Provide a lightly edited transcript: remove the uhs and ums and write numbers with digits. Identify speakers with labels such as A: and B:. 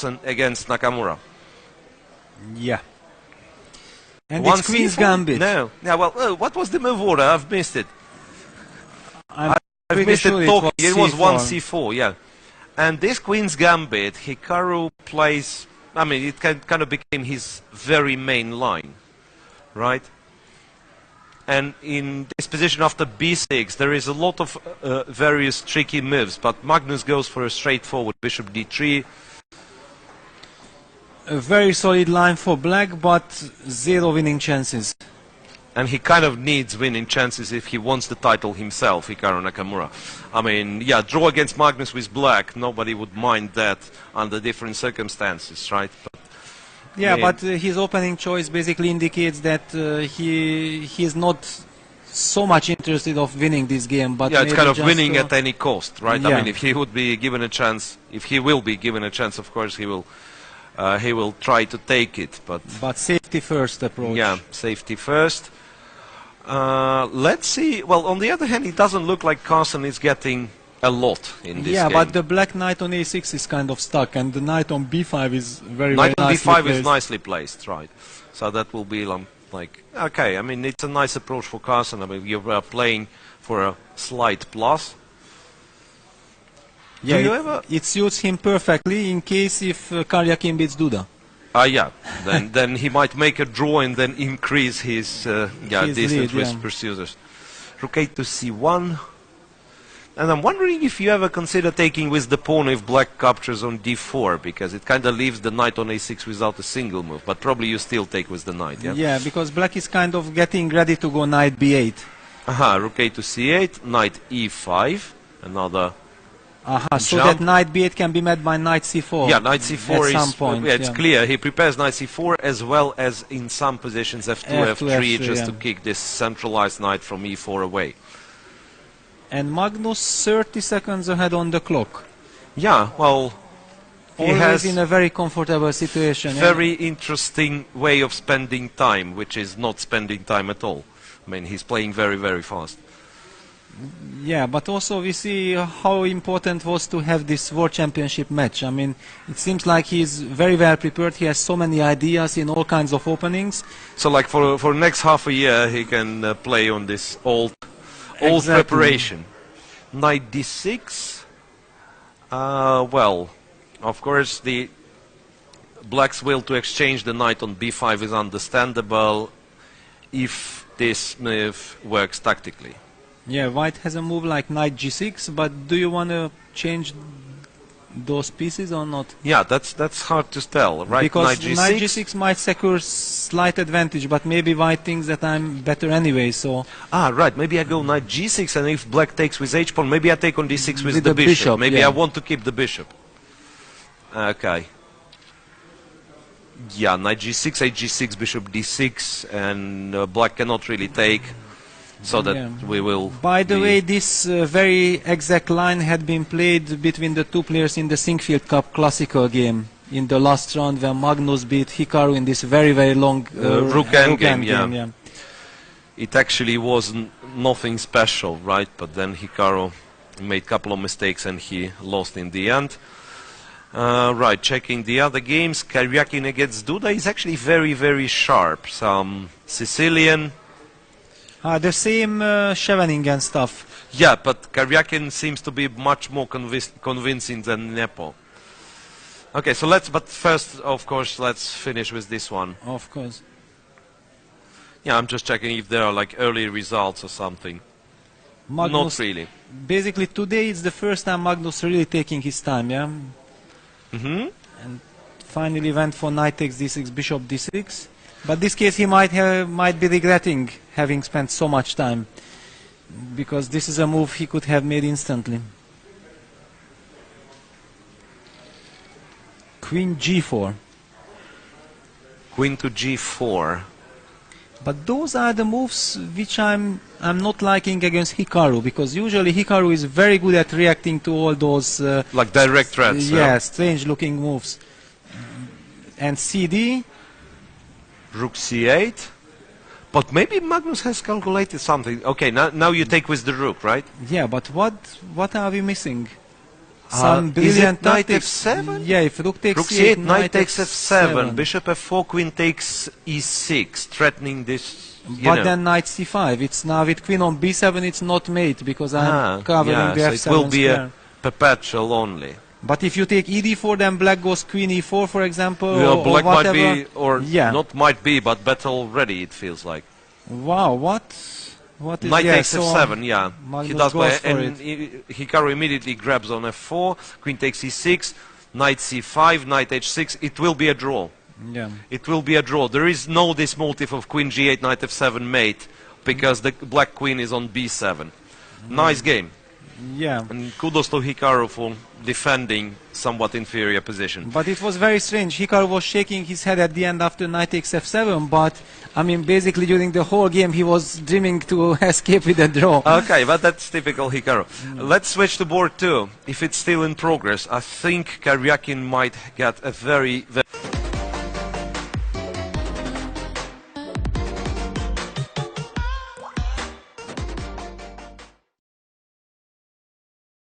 A: Carlsen against Nakamura.
B: Yeah. And it's Queen's Gambit.
A: No. Yeah, well, what was the move order? I've missed it.
B: I've
A: missed
B: sure
A: it talking. It was
B: C4.
A: 1c4, yeah. And this Queen's Gambit, Hikaru plays... I mean, it kind of became his very main line, right? And in this position after b6, there is a lot of various tricky moves, but Magnus goes for a straightforward bishop d3.
B: A very solid line for black, but 0 winning chances.
A: And he kind of needs winning chances if he wants the title himself, Hikaru Nakamura. I mean, yeah, draw against Magnus with black, nobody would mind that under different circumstances, right? But,
B: yeah, but his opening choice basically indicates that he is not so much interested of winning this game. But
A: yeah, it's kind of winning at any cost, right?
B: Yeah.
A: I mean, if he would be given a chance, if he will be given a chance, of course, he will try to take it. But
B: safety first approach.
A: Yeah, safety first. Let's see. Well, on the other hand, it doesn't look like Carlsen is getting a lot in this game.
B: Yeah, but the black knight on a6 is kind of stuck, and the knight on b5 is very
A: knight on
B: nicely
A: b5
B: placed.
A: is nicely placed, right? So that will be like okay. I mean, it's a nice approach for Carlsen. I mean, you're playing for a slight plus.
B: Yeah, it suits him perfectly in case if Karjakin beats Duda.
A: Yeah, then he might make a draw and then increase his distance with pursuers. Rook 8 to c1. And I'm wondering if you ever consider taking with the pawn if black captures on d4, because it kind of leaves the knight on a6 without a single move, but probably you still take with the knight, yeah?
B: Yeah, because black is kind of getting ready to go knight b8.
A: Rook 8 to c8, knight e5, another
B: so that knight b8 can be met by knight c4.
A: Yeah, knight c4
B: at some point.
A: Yeah, it's clear. He prepares knight c4 as well as in some positions f2, f3 just to kick this centralized knight from e4 away.
B: And Magnus 30 seconds ahead on the clock.
A: Yeah, well, he
B: always
A: has
B: in a very comfortable situation.
A: Very interesting way of spending time, which is not spending time at all. I mean, he's playing very, very fast.
B: Yeah, but also we see how important was to have this World Championship match. I mean, it seems like he's very well prepared. He has so many ideas in all kinds of openings.
A: So, like for next half a year, he can play on this old preparation. Knight d6. Well, of course, the black's will to exchange the knight on b5 is understandable if this move works tactically.
B: Yeah, white has a move like knight g6, but do you want to change those pieces or not?
A: Yeah, that's hard to tell, right?
B: Because knight g6 might secure slight advantage, but maybe white thinks that I'm better anyway, so...
A: right, maybe I go knight g6, and if black takes with h-pawn, maybe I take on d6 with the bishop. Maybe I want to keep the bishop. Okay. Yeah, knight g6, h6, bishop d6, and black cannot really take. So that we will...
B: By the way, this very exact line had been played between the two players in the Sinkfield Cup Classical game in the last round when Magnus beat Hikaru in this very, very long
A: rook endgame, yeah. It actually was nothing special, right? But then Hikaru made a couple of mistakes and he lost in the end. Right, checking the other games. Karjakin against Duda is actually very, very sharp. Some Sicilian...
B: the same Scheveningen stuff.
A: Yeah, but Karjakin seems to be much more convincing than Nepo. Okay, so but first, of course, let's finish with this one.
B: Of course.
A: Yeah, I'm just checking if there are like early results or something.
B: Magnus,
A: not really.
B: Basically, today it's the first time Magnus really taking his time, yeah? And finally went for knight takes d6, bishop d6. But this case he might be regretting having spent so much time, because this is a move he could have made instantly. Queen g4.
A: Queen to g4.
B: But those are the moves which I'm not liking against Hikaru, because usually Hikaru is very good at reacting to all those
A: like direct threats.
B: Yeah, strange looking moves. And cd.
A: Rook c8, but maybe Magnus has calculated something. Okay, now you take with the rook, right?
B: Yeah, but what are we missing? some
A: is
B: brilliant
A: it knight
B: tactics.
A: f7?
B: Yeah, if rook takes
A: Rook
B: c8,
A: c8, knight takes f7, bishop f4, queen takes e6, threatening this,
B: But then knight c5. It's now with queen on b7, it's not mate because I'm covering the
A: so
B: f7
A: it will be
B: square.
A: a perpetual only.
B: But if you take ed4, then black goes queen e4, for example,
A: Well,
B: or
A: black
B: whatever.
A: might be, or
B: yeah.
A: not might be, but better already, it feels like.
B: Wow, what? What is
A: Knight takes
B: so
A: f7, yeah.
B: Magnus
A: He does
B: goes
A: play,
B: for
A: and Hikaru immediately grabs on f4, queen takes e6, knight c5, knight h6. It will be a draw.
B: Yeah.
A: It will be a draw. There is no this motive of queen g8, knight f7 mate, because the black queen is on b7. Nice game.
B: Yeah.
A: And kudos to Hikaru for defending somewhat inferior position.
B: But it was very strange. Hikaru was shaking his head at the end after knight takes f7, but I mean basically during the whole game he was dreaming to escape with a draw.
A: Okay, but that's typical Hikaru. Let's switch to board 2. If it's still in progress, I think Karyakin might get a very